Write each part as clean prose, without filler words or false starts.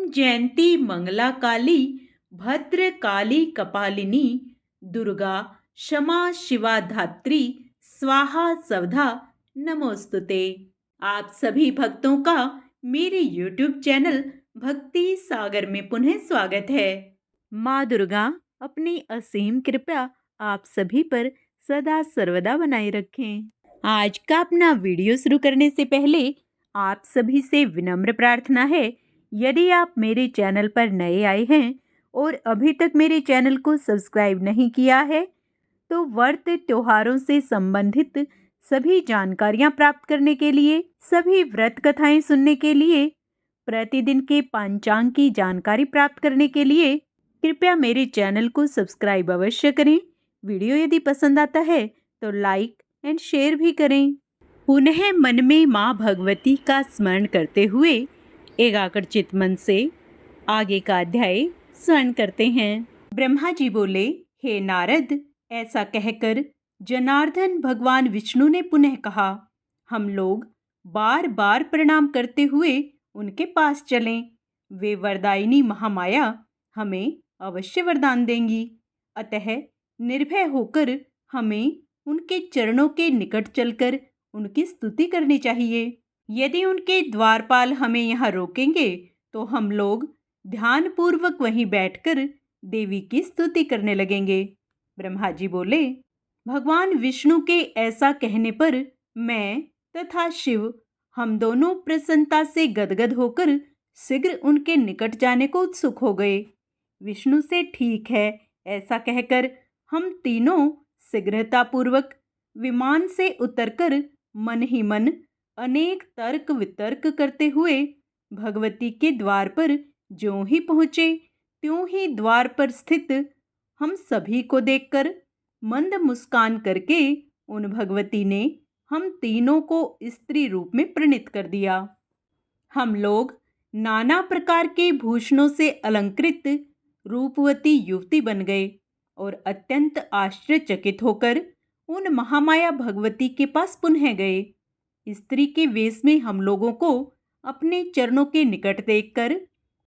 जयंती मंगला काली भद्र काली कपालिनी दुर्गा क्षमा शिवा धात्री स्वाहा स्वधा नमोस्तुते। आप सभी भक्तों का मेरे YouTube चैनल भक्ति सागर में पुनः स्वागत है। माँ दुर्गा अपनी असीम कृपा आप सभी पर सदा सर्वदा बनाए रखें। आज का अपना वीडियो शुरू करने से पहले आप सभी से विनम्र प्रार्थना है, यदि आप मेरे चैनल पर नए आए हैं और अभी तक मेरे चैनल को सब्सक्राइब नहीं किया है तो व्रत त्योहारों से संबंधित सभी जानकारियां प्राप्त करने के लिए, सभी व्रत कथाएं सुनने के लिए, प्रतिदिन के पंचांग की जानकारी प्राप्त करने के लिए कृपया मेरे चैनल को सब्सक्राइब अवश्य करें। वीडियो यदि पसंद आता है तो लाइक एंड शेयर भी करें। पुनः मन में माँ भगवती का स्मरण करते हुए एकाग्रचित मन से आगे का अध्याय स्मरण करते हैं। ब्रह्मा जी बोले, हे नारद, ऐसा कहकर जनार्दन भगवान विष्णु ने पुनः कहा, हम लोग बार बार प्रणाम करते हुए उनके पास चलें। वे वरदायिनी महामाया हमें अवश्य वरदान देंगी, अतः निर्भय होकर हमें उनके चरणों के निकट चलकर उनकी स्तुति करनी चाहिए। यदि उनके द्वारपाल हमें यहाँ रोकेंगे तो हम लोग ध्यानपूर्वक वहीं बैठकर देवी की स्तुति करने लगेंगे। ब्रह्मा जी बोले, भगवान विष्णु के ऐसा कहने पर मैं तथा शिव हम दोनों प्रसन्नता से गदगद होकर शीघ्र उनके निकट जाने को उत्सुक हो गए। विष्णु से ठीक है ऐसा कहकर हम तीनों शीघ्रतापूर्वक विमान से उतरकर मन ही मन अनेक तर्क वितर्क करते हुए भगवती के द्वार पर ज्यों ही पहुँचे त्यों ही द्वार पर स्थित हम सभी को देखकर मंद मुस्कान करके उन भगवती ने हम तीनों को स्त्री रूप में प्रणीत कर दिया। हम लोग नाना प्रकार के भूषणों से अलंकृत रूपवती युवती बन गए और अत्यंत आश्चर्यचकित होकर उन महामाया भगवती के पास पुनः गए। स्त्री के वेश में हम लोगों को अपने चरणों के निकट देखकर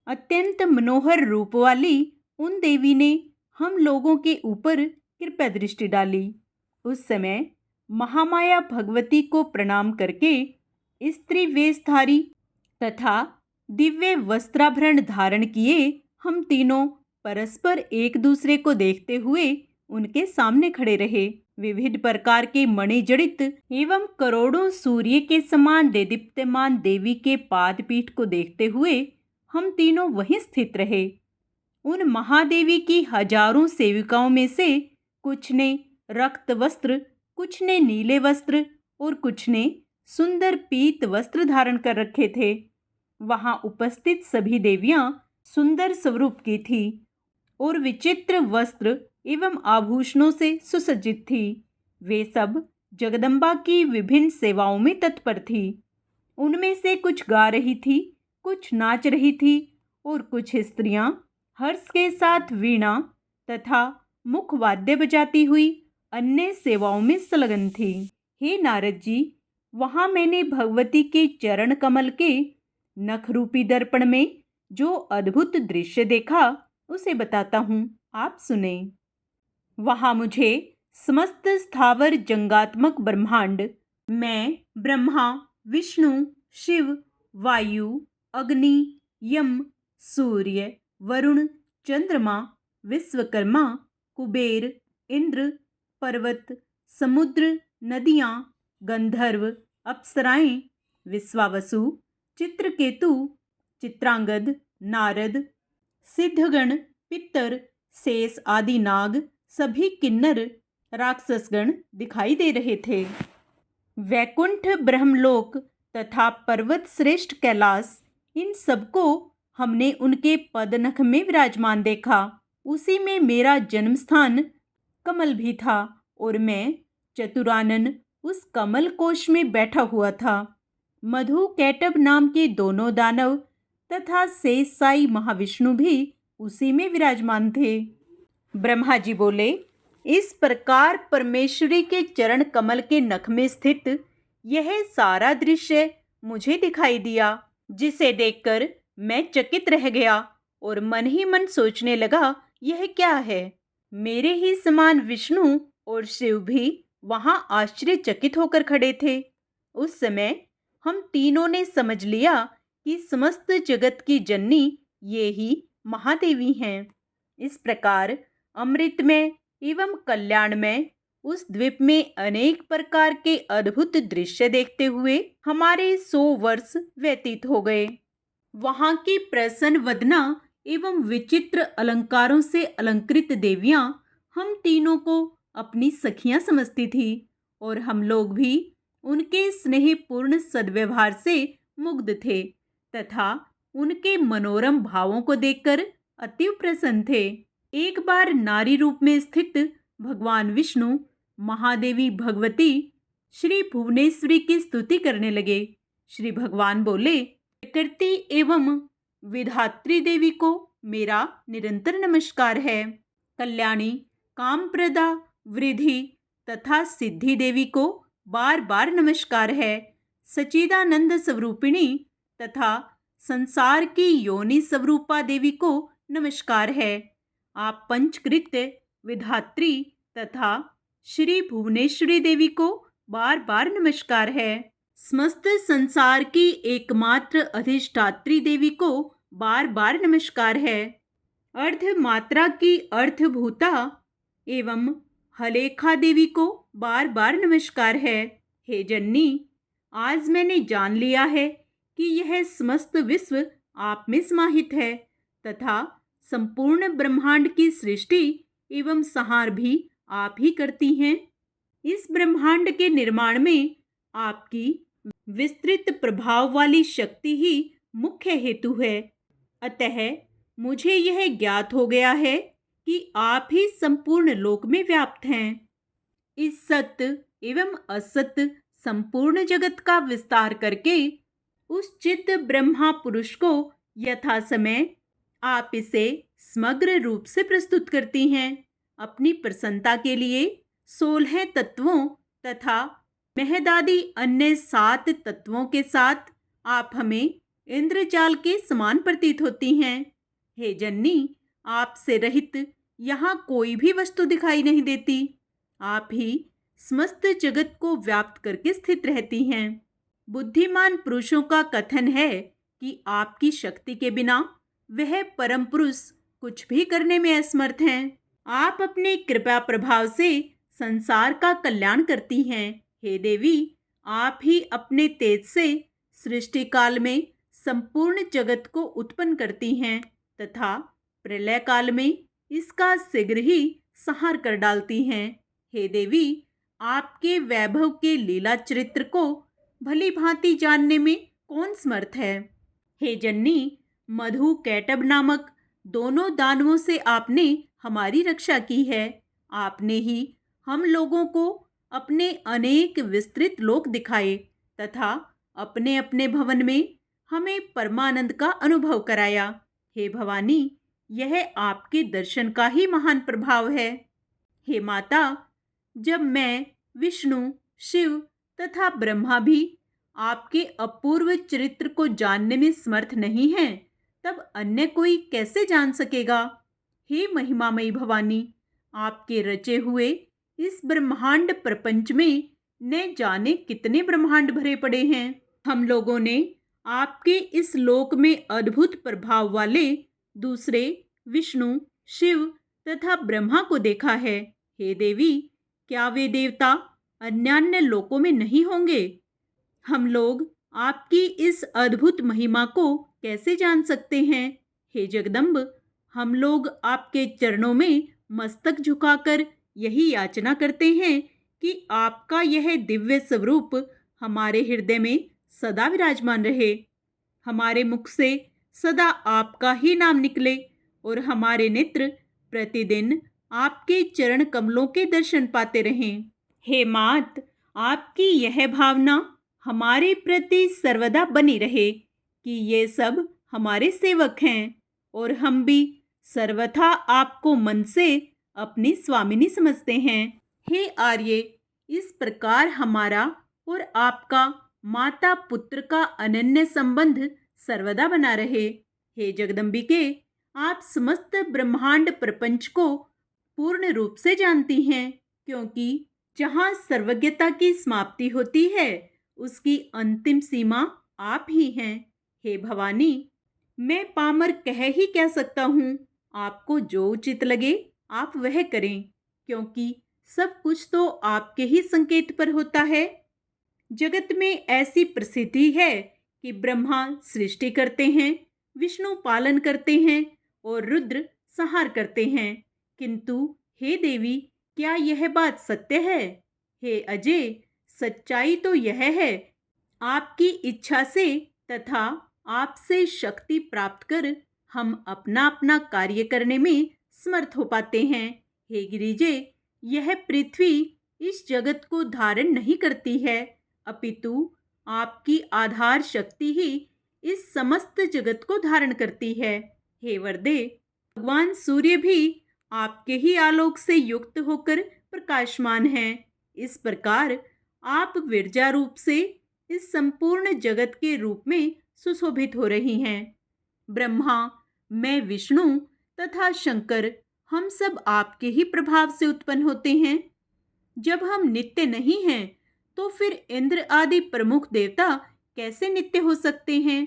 अत्यंत मनोहर रूप वाली उन देवी ने हम लोगों के ऊपर कृपा दृष्टि डाली। उस समय महामाया भगवती को प्रणाम करके स्त्री वेशधारी तथा दिव्य वस्त्राभरण धारण किए हम तीनों परस्पर एक दूसरे को देखते हुए उनके सामने खड़े रहे। विविध प्रकार के मणिजड़ित एवं करोड़ों सूर्य के समान देदीप्यमान देवी के पाद पीठ को देखते हुए हम तीनों वहीं स्थित रहे। उन महादेवी की हजारों सेविकाओं में से कुछ ने रक्त वस्त्र, कुछ ने नीले वस्त्र और कुछ ने सुंदर पीत वस्त्र धारण कर रखे थे। वहां उपस्थित सभी देवियां सुंदर स्वरूप की थी और विचित्र वस्त्र एवं आभूषणों से सुसज्जित थी। वे सब जगदम्बा की विभिन्न सेवाओं में तत्पर थी। उनमें से कुछ गा रही थी, कुछ नाच रही थी और कुछ स्त्रियां हर्ष के साथ वीणा तथा मुखवाद्य बजाती हुई अन्य सेवाओं में संलग्न थी। हे नारद जी, वहां मैंने भगवती के चरण कमल के नखरूपी दर्पण में जो अद्भुत दृश्य देखा उसे बताता हूँ, आप सुने। वहां मुझे समस्त स्थावर जंगात्मक ब्रह्मांड, मैं ब्रह्मा, विष्णु, शिव, वायु, अग्नि, यम, सूर्य, वरुण, चंद्रमा, विश्वकर्मा, कुबेर, इंद्र, पर्वत, समुद्र, नदियाँ, गंधर्व, अप्सराएं, विश्वावसु, चित्रकेतु, चित्रांगद, नारद, सिद्धगण, पितर, शेष आदि नाग, सभी किन्नर, राक्षसगण दिखाई दे रहे थे। वैकुंठ, ब्रह्मलोक तथा पर्वत श्रेष्ठ कैलाश, इन सबको हमने उनके पदनख में विराजमान देखा। उसी में मेरा जन्म स्थान कमल भी था और मैं चतुरानन उस कमल कोश में बैठा हुआ था। मधु कैटभ नाम के दोनों दानव तथा शेषशायी महाविष्णु भी उसी में विराजमान थे। ब्रह्मा जी बोले, इस प्रकार परमेश्वरी के चरण कमल के नख में स्थित यह सारा दृश्य मुझे दिखाई दिया, जिसे देखकर मैं चकित रह गया और मन ही मन सोचने लगा, यह क्या है। मेरे ही समान विष्णु और शिव भी वहां आश्चर्यचकित होकर खड़े थे। उस समय हम तीनों ने समझ लिया कि समस्त जगत की जननी ये ही महादेवी हैं। इस प्रकार अमृतमय एवं कल्याणमय उस द्वीप में अनेक प्रकार के अद्भुत दृश्य देखते हुए हमारे 100 वर्ष व्यतीत हो गए। वहां की प्रसन्न वदना एवं विचित्र अलंकारों से अलंकृत देवियां हम तीनों को अपनी सखियां समझती थी और हम लोग भी उनके स्नेहपूर्ण सद्व्यवहार से मुग्ध थे तथा उनके मनोरम भावों को देखकर अति प्रसन्न थे। एक बार नारी रूप में स्थित भगवान विष्णु महादेवी भगवती श्री भुवनेश्वरी की स्तुति करने लगे। श्री भगवान बोले, प्रकृति एवं विधात्री देवी को मेरा निरंतर नमस्कार है। कल्याणी, कामप्रदा, वृद्धि तथा सिद्धि देवी को बार बार नमस्कार है। सच्चिदानंद स्वरूपिणी तथा संसार की योनि स्वरूपा देवी को नमस्कार है। आप पंचकृत्य विधात्री तथा श्री भुवनेश्वरी देवी को बार बार नमस्कार है। समस्त संसार की एकमात्र अधिष्ठात्री देवी को बार बार नमस्कार है। अर्ध मात्रा की अर्थभूता एवं हलेखा देवी को बार बार नमस्कार है। हे जननी, आज मैंने जान लिया है कि यह समस्त विश्व आप में समाहित है तथा संपूर्ण ब्रह्मांड की सृष्टि एवं संहार भी आप ही करती हैं। इस ब्रह्मांड के निर्माण में आपकी विस्तृत प्रभाव वाली शक्ति ही मुख्य हेतु है। अतः मुझे यह ज्ञात हो गया है कि आप ही संपूर्ण लोक में व्याप्त हैं। इस सत्य एवं असत्य संपूर्ण जगत का विस्तार करके उस चित्त ब्रह्मा पुरुष को यथा समय आप इसे समग्र रूप से प्रस्तुत करती हैं। अपनी प्रसन्नता के लिए 16 तत्वों तथा महदादि अन्य 7 तत्वों के साथ आप हमें इंद्रजाल के समान प्रतीत होती हैं। हे जननी, आपसे रहित यहाँ कोई भी वस्तु दिखाई नहीं देती। आप ही समस्त जगत को व्याप्त करके स्थित रहती हैं। बुद्धिमान पुरुषों का कथन है कि आपकी शक्ति के बिना वह परम पुरुष कुछ भी करने में असमर्थ हैं। आप अपने कृपा प्रभाव से संसार का कल्याण करती हैं। हे देवी, आप ही अपने तेज से सृष्टि काल में संपूर्ण जगत को उत्पन्न करती हैं तथा प्रलय काल में इसका शीघ्र ही संहार कर डालती हैं। हे देवी, आपके वैभव के लीला चरित्र को भली भांति जानने में कौन समर्थ है। हे जननी, मधु कैटब नामक दोनों दानवों से आपने हमारी रक्षा की है। आपने ही हम लोगों को अपने अनेक विस्तृत लोक दिखाए तथा अपने अपने भवन में हमें परमानंद का अनुभव कराया। हे भवानी, यह आपके दर्शन का ही महान प्रभाव है। हे माता, जब मैं, विष्णु, शिव तथा ब्रह्मा भी आपके अपूर्व चरित्र को जानने में समर्थ नहीं हैं, तब अन्य कोई कैसे जान सकेगा। हे महिमामयी भवानी, आपके रचे हुए इस ब्रह्मांड प्रपंच में न जाने कितने ब्रह्मांड भरे पड़े हैं। हम लोगों ने आपके इस लोक में अद्भुत प्रभाव वाले दूसरे विष्णु, शिव तथा ब्रह्मा को देखा है। हे देवी, क्या वे देवता अन्यान्य लोकों में नहीं होंगे। हम लोग आपकी इस अद्भुत महिमा को कैसे जान सकते हैं। हे जगदम्ब, हम लोग आपके चरणों में मस्तक झुकाकर यही याचना करते हैं कि आपका यह दिव्य स्वरूप हमारे हृदय में सदा विराजमान रहे। हमारे मुख से सदा आपका ही नाम निकले और हमारे नेत्र प्रतिदिन आपके चरण कमलों के दर्शन पाते रहें। हे मात, आपकी यह भावना हमारे प्रति सर्वदा बनी रहे कि ये सब हमारे सेवक हैं और हम भी सर्वथा आपको मन से अपनी स्वामिनी समझते हैं। हे आर्य, इस प्रकार हमारा और आपका माता पुत्र का अनन्य संबंध सर्वदा बना रहे। हे जगदम्बिके, आप समस्त ब्रह्मांड प्रपंच को पूर्ण रूप से जानती हैं, क्योंकि जहाँ सर्वज्ञता की समाप्ति होती है, उसकी अंतिम सीमा आप ही हैं। हे भवानी, मैं पामर कह ही क्या सकता हूँ। आपको जो उचित लगे आप वह करें, क्योंकि सब कुछ तो आपके ही संकेत पर होता है। जगत में ऐसी प्रसिद्धि है कि ब्रह्मा सृष्टि करते हैं, विष्णु पालन करते हैं और रुद्र संहार करते हैं। किंतु हे देवी, क्या यह बात सत्य है? हे अजय, सच्चाई तो यह है, आपकी इच्छा से तथा आपसे शक्ति प्राप्त कर हम अपना अपना कार्य करने में समर्थ हो पाते हैं। हे गिरिजे, यह पृथ्वी इस जगत को धारण नहीं करती है, अपितु आपकी आधार शक्ति ही इस समस्त जगत को धारण करती है। हे वरदे, भगवान सूर्य भी आपके ही आलोक से युक्त होकर प्रकाशमान हैं। इस प्रकार आप विरजा रूप से इस संपूर्ण जगत के रूप में सुशोभित हो रही हैं। ब्रह्मा, मैं विष्णु तथा शंकर, हम सब आपके ही प्रभाव से उत्पन्न होते हैं। जब हम नित्य नहीं हैं, तो फिर इंद्र आदि प्रमुख देवता कैसे नित्य हो सकते हैं?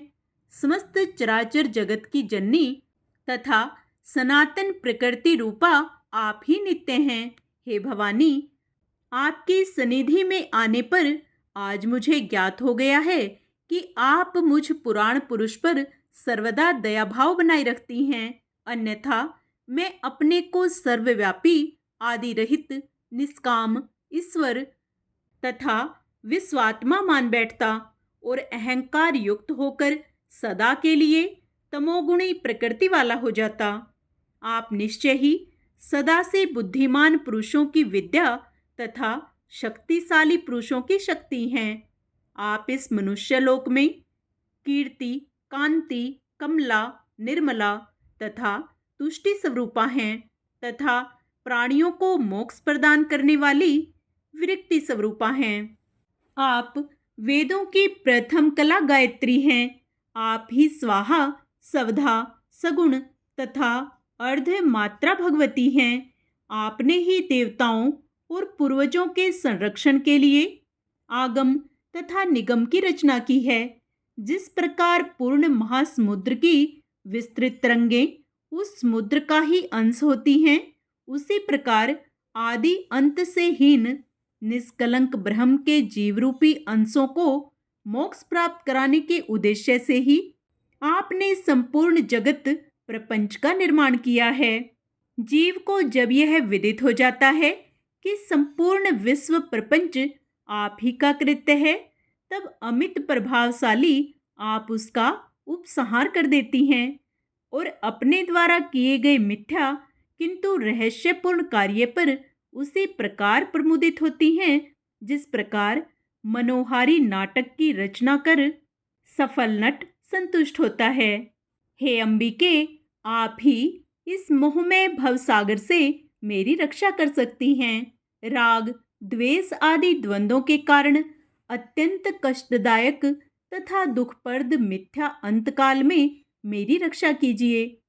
समस्त चराचर जगत की जननी तथा सनातन प्रकृति रूपा आप ही नित्य हैं। हे भवानी, आपकी सनिधि में आने पर आज मुझे ज्ञात हो गया है कि आप मुझ पुराण पुरुष पर सर्वदा दयाभाव बनाए रखती हैं। अन्यथा मैं अपने को सर्वव्यापी, आदि रहित, निष्काम, ईश्वर तथा विश्वात्मा मान बैठता और अहंकार युक्त होकर सदा के लिए तमोगुणी प्रकृति वाला हो जाता। आप निश्चय ही सदा से बुद्धिमान पुरुषों की विद्या तथा शक्तिशाली पुरुषों की शक्ति हैं। आप इस मनुष्य लोक में कीर्ति, कांति, कमला, निर्मला तथा तुष्टि स्वरूपा हैं तथा प्राणियों को मोक्ष प्रदान करने वाली विरक्ति स्वरूपा हैं। आप वेदों की प्रथम कला गायत्री हैं। आप ही स्वाहा, सवधा, सगुण तथा अर्ध मात्रा भगवती हैं। आपने ही देवताओं और पूर्वजों के संरक्षण के लिए आगम तथा निगम की रचना की है। जिस प्रकार पूर्ण महासमुद्र की विस्तृत तरंगें उस समुद्र का ही अंश होती हैं, उसी प्रकार आदि अंत से हीन निष्कलंक ब्रह्म के जीवरूपी अंशों को मोक्ष प्राप्त कराने के उद्देश्य से ही आपने संपूर्ण जगत प्रपंच का निर्माण किया है। जीव को जब यह विदित हो जाता है कि संपूर्ण विश्व प्रपंच आप ही का कृत्य है, तब अमित प्रभावशाली आप उसका उपसंहार कर देती हैं और अपने द्वारा किए गए मिथ्या किंतु रहस्यपूर्ण कार्य पर उसी प्रकार प्रमुदित होती हैं जिस प्रकार मनोहारी नाटक की रचना कर सफल नट संतुष्ट होता है। हे अंबिके, आप ही इस मोहमय भवसागर से मेरी रक्षा कर सकती हैं। राग, द्वेष आदि द्वंद्वों के कारण अत्यंत कष्टदायक तथा दुखप्रद मिथ्या अंतकाल में मेरी रक्षा कीजिए।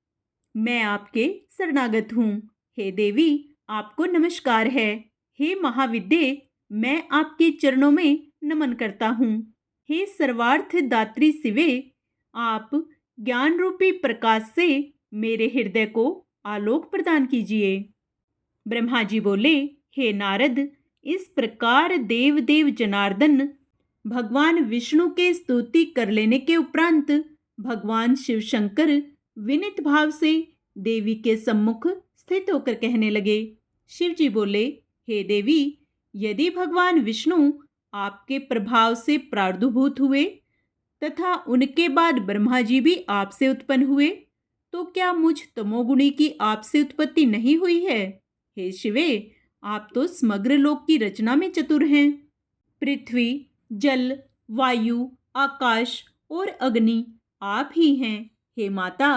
मैं आपके शरणागत हूँ। हे देवी, आपको नमस्कार है। हे महाविद्ये, मैं आपके चरणों में नमन करता हूँ। हे सर्वार्थ दात्री शिवे, आप ज्ञान रूपी प्रकाश से मेरे हृदय को आलोक प्रदान कीजिए। ब्रह्मा जी बोले, हे नारद, इस प्रकार देव देव जनार्दन भगवान विष्णु के स्तुति कर लेने के उपरांत भगवान शिव शंकर विनित भाव से देवी के सम्मुख स्थित होकर कहने लगे। शिव जी बोले, हे देवी, यदि भगवान विष्णु आपके प्रभाव से प्रादुर्भूत हुए तथा उनके बाद ब्रह्मा जी भी आपसे उत्पन्न हुए, तो क्या मुझ तमोगुणी की आपसे उत्पत्ति नहीं हुई है? हे शिवे, आप तो समग्र लोक की रचना में चतुर हैं। पृथ्वी, जल, वायु, आकाश और अग्नि आप ही हैं। हे माता,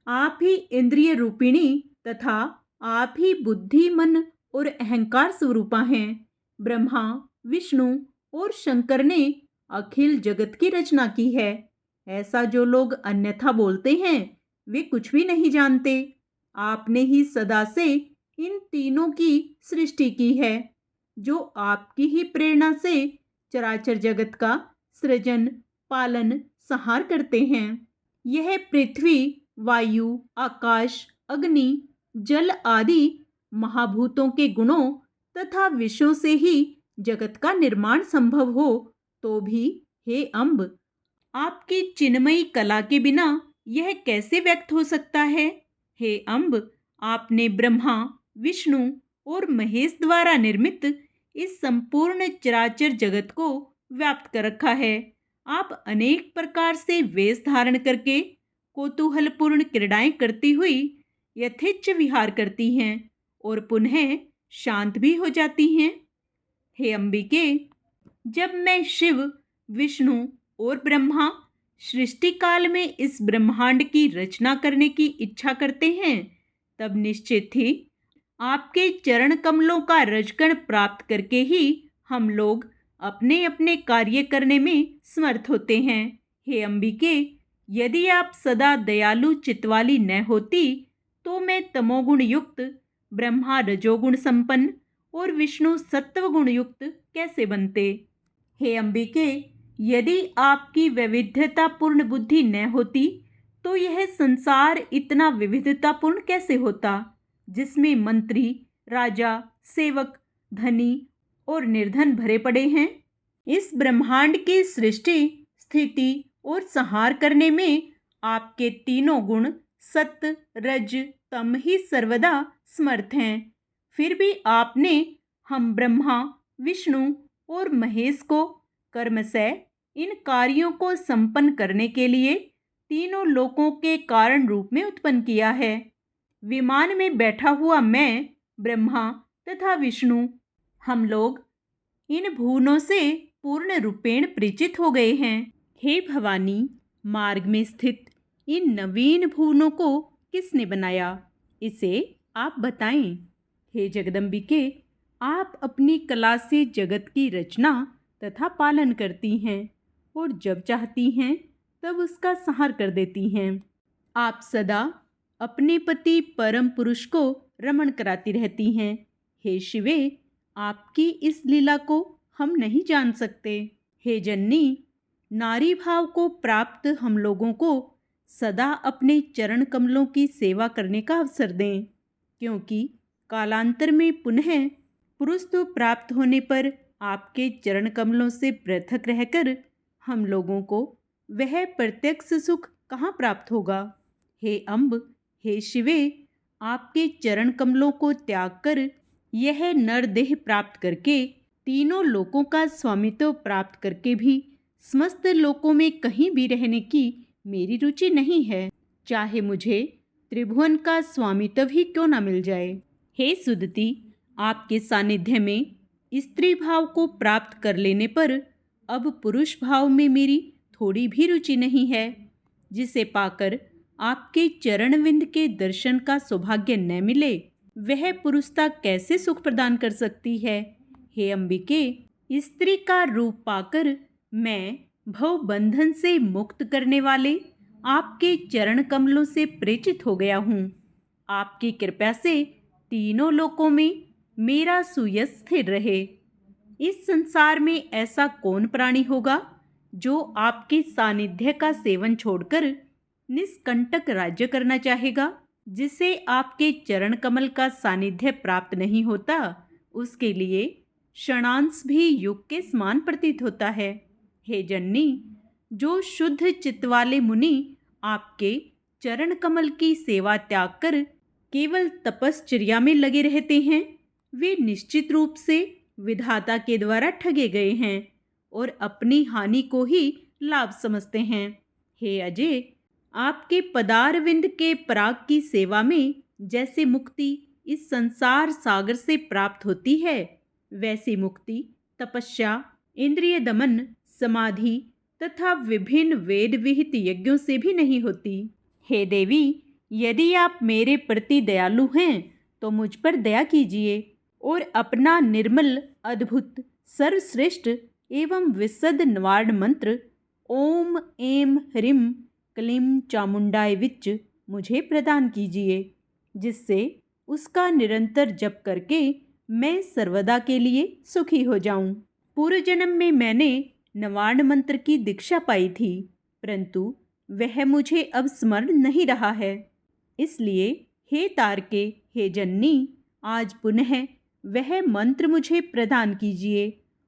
आप ही इंद्रिय रूपिणी तथा आप ही बुद्धि, मन और अहंकार स्वरूपा हैं। ब्रह्मा, विष्णु और शंकर ने अखिल जगत की रचना की है। ऐसा जो लोग अन्यथा बोलते हैं, वे कुछ भी नहीं जानते। आपने ही सदा से इन तीनों की सृष्टि की है, जो आपकी ही प्रेरणा से चराचर जगत का सृजन, पालन, संहार करते हैं। यह पृथ्वी, वायु, आकाश, अग्नि, जल आदि महाभूतों के गुणों तथा विषयों से ही जगत का निर्माण संभव हो, तो भी हे अम्ब, आपकी चिन्मयी कला के बिना यह कैसे व्यक्त हो सकता है? हे अम्ब, आपने ब्रह्मा, विष्णु और महेश द्वारा निर्मित इस संपूर्ण चराचर जगत को व्याप्त कर रखा है। आप अनेक प्रकार से वेश धारण करके कौतूहलपूर्ण क्रीड़ाएं करती हुई यथेच्छ विहार करती हैं और पुनः शांत भी हो जाती हैं। हे अंबिके, जब मैं शिव, विष्णु और ब्रह्मा सृष्टि काल में इस ब्रह्मांड की रचना करने की इच्छा करते हैं, तब निश्चित ही आपके चरण कमलों का रजकण प्राप्त करके ही हम लोग अपने अपने कार्य करने में समर्थ होते हैं। हे अंबिके, यदि आप सदा दयालु चित्तवाली न होती, तो मैं तमोगुण युक्त, ब्रह्मा रजोगुण संपन्न और विष्णु सत्व गुण युक्त कैसे बनते? हे अंबिके, यदि आपकी वैविध्यतापूर्ण बुद्धि न होती, तो यह संसार इतना विविधतापूर्ण कैसे होता, जिसमें मंत्री, राजा, सेवक, धनी और निर्धन भरे पड़े हैं। इस ब्रह्मांड की सृष्टि, स्थिति और संहार करने में आपके तीनों गुण सत्य, रज, तम ही सर्वदा समर्थ हैं। फिर भी आपने हम ब्रह्मा, विष्णु और महेश को कर्मशः इन कार्यों को संपन्न करने के लिए तीनों लोकों के कारण रूप में उत्पन्न किया है। विमान में बैठा हुआ मैं, ब्रह्मा तथा विष्णु, हम लोग इन भुवनों से पूर्ण रूपेण परिचित हो गए हैं। हे भवानी, मार्ग में स्थित इन नवीन भुवनों को किसने बनाया, इसे आप बताएं। हे जगदम्बिके, आप अपनी कला से जगत की रचना तथा पालन करती हैं और जब चाहती हैं तब उसका संहार कर देती हैं। आप सदा अपने पति परम पुरुष को रमण कराती रहती हैं। हे शिवे, आपकी इस लीला को हम नहीं जान सकते। हे जननी, नारी भाव को प्राप्त हम लोगों को सदा अपने चरण कमलों की सेवा करने का अवसर दें, क्योंकि कालांतर में पुनः पुरुषत्व प्राप्त होने पर आपके चरण कमलों से पृथक रहकर हम लोगों को वह प्रत्यक्ष सुख कहाँ प्राप्त होगा। हे अम्ब, हे शिवे, आपके चरण कमलों को त्याग कर यह नरदेह प्राप्त करके तीनों लोकों का स्वामित्व प्राप्त करके भी समस्त लोकों में कहीं भी रहने की मेरी रुचि नहीं है, चाहे मुझे त्रिभुवन का स्वामित्व ही क्यों न मिल जाए। हे सुदति, आपके सानिध्य में स्त्री भाव को प्राप्त कर लेने पर अब पुरुष भाव में मेरी थोड़ी भी रुचि नहीं है, जिसे पाकर आपके चरणविंद के दर्शन का सौभाग्य न मिले, वह पुरुषता कैसे सुख प्रदान कर सकती है। हे अंबिके, स्त्री का रूप पाकर मैं भव बंधन से मुक्त करने वाले आपके चरण कमलों से प्रेरित हो गया हूँ। आपकी कृपा से तीनों लोकों में मेरा सुयश स्थिर रहे। इस संसार में ऐसा कौन प्राणी होगा जो आपके सानिध्य का सेवन छोड़कर निष्कंटक राज्य करना चाहेगा। जिसे आपके चरण कमल का सानिध्य प्राप्त नहीं होता, उसके लिए क्षणांश भी युग के समान प्रतीत होता है। हे जननी, जो शुद्ध चित्त वाले मुनि आपके चरण कमल की सेवा त्याग कर केवल तपश्चर्या में लगे रहते हैं, वे निश्चित रूप से विधाता के द्वारा ठगे गए हैं और अपनी हानि को ही लाभ समझते हैं। हे अजय, आपके पदारविंद के पराग की सेवा में जैसे मुक्ति इस संसार सागर से प्राप्त होती है, वैसी मुक्ति तपस्या, इंद्रिय दमन, समाधि तथा विभिन्न वेद विहित यज्ञों से भी नहीं होती। हे देवी, यदि आप मेरे प्रति दयालु हैं तो मुझ पर दया कीजिए और अपना निर्मल, अद्भुत, सर्वश्रेष्ठ एवं विशद निवारण मंत्र ओम ऐं ह्रीं क्लीं चामुंडाय विच मुझे प्रदान कीजिए, जिससे उसका निरंतर जप करके मैं सर्वदा के लिए सुखी हो जाऊं। पूर्व जन्म में मैंने नवार्ण मंत्र की दीक्षा पाई थी, परंतु वह मुझे अब स्मरण नहीं रहा है। इसलिए हे तारके, हे जननी, आज पुनः वह मंत्र मुझे प्रदान कीजिए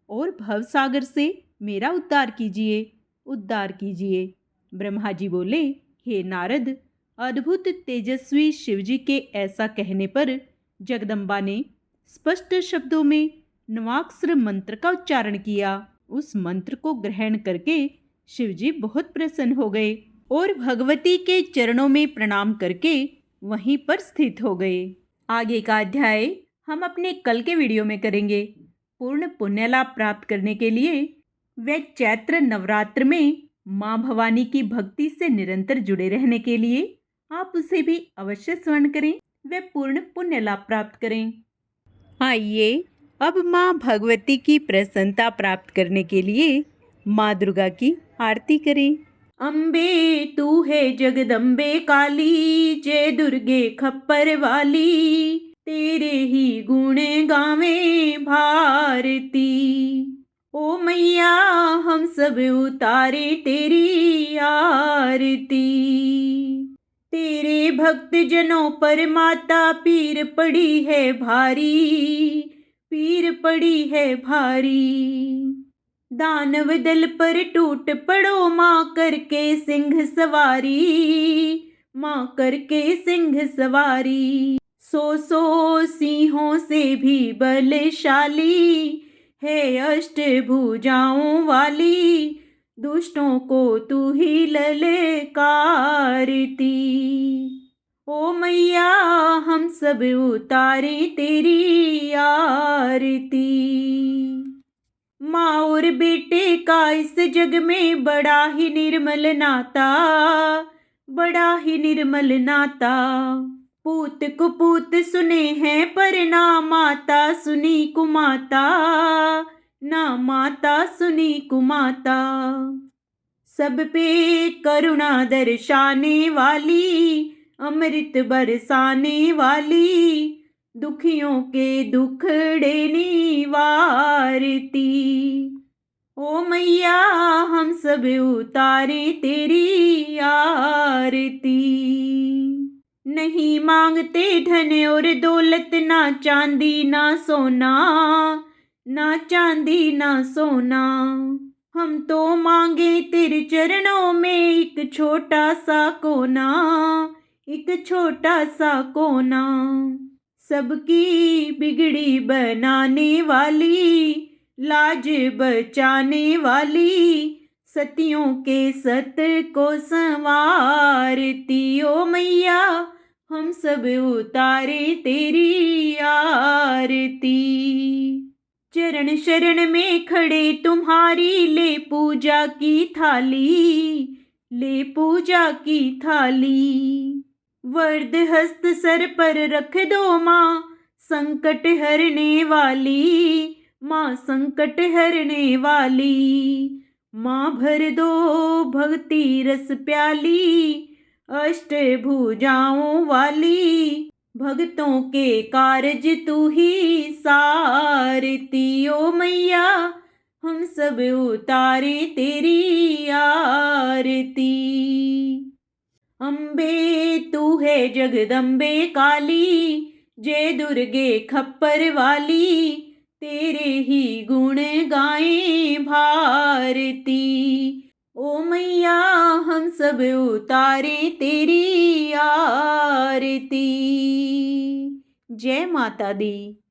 और भवसागर से मेरा उद्धार कीजिए, उद्धार कीजिए। ब्रह्मा जी बोले, हे नारद, अद्भुत तेजस्वी शिवजी के ऐसा कहने पर जगदम्बा ने स्पष्ट शब्दों में नवाक्षर मंत्र का उच्चारण किया। उस मंत्र को ग्रहण करके शिवजी बहुत प्रसन्न हो गए और भगवती के चरणों में प्रणाम करके वहीं पर स्थित हो गए। आगे का अध्याय हम अपने कल के वीडियो में करेंगे। पूर्ण पुण्य लाभ प्राप्त करने के लिए व चैत्र नवरात्र में माँ भवानी की भक्ति से निरंतर जुड़े रहने के लिए आप उसे भी अवश्य स्मरण करें व पूर्ण पुण्य लाभ प्राप्त करें। आइए अब माँ भगवती की प्रसन्नता प्राप्त करने के लिए माँ दुर्गा की आरती करें। अम्बे तू है जगदम्बे काली, जय दुर्गे खप्पर वाली, तेरे ही गुण गावे भारती। ओ मैया हम सब उतारे तेरी आरती, तेरे भक्त जनों पर माता पीर पड़ी है भारी, पीर पड़ी है भारी। दानव दल पर टूट पड़ो माँ करके सिंह सवारी, माँ करके सिंह सवारी। सौ सिंहों से भी बलशाली है अष्टभुजाओं वाली, दुष्टों को तू ही ललकारती। ओ मैया हम सब उतारे तेरी आरती। माँ और बेटे का इस जग में बड़ा ही निर्मल नाता, बड़ा ही निर्मल नाता। पूत कुपूत सुने हैं पर ना माता सुनी कुमाता, ना माता सुनी कुमाता। सब पे करुणा दर्शाने वाली, अमृत बरसाने वाली, दुखियों के दुखड़े निवारती। ओ मैया हम सब उतारे तेरी आरती। नहीं मांगते धन और दौलत, ना चांदी ना सोना, ना चांदी ना सोना। हम तो मांगे तेरे चरणों में एक छोटा सा कोना, एक छोटा सा कोना। सबकी बिगड़ी बनाने वाली, लाज बचाने वाली, सतियों के सत को संवारती। ओ मैया हम सब उतारे तेरी आरती। चरण शरण में खड़े तुम्हारी, ले पूजा की थाली, ले पूजा की थाली। वरद हस्त सर पर रख दो माँ, संकट हरने वाली, माँ संकट हरने वाली। माँ भर दो भक्ति रस प्याली, अष्टभुजाओं वाली, भक्तों के कारज तू ही सारती। ओ मैया हम सब उतारे तेरी आरती। अम्बे तू है जगदम्बे काली, जय दुर्गे खप्पर वाली, तेरे ही गुण गाए भारती। ओ मैया हम सब उतारे तेरी आरती। जय माता दी।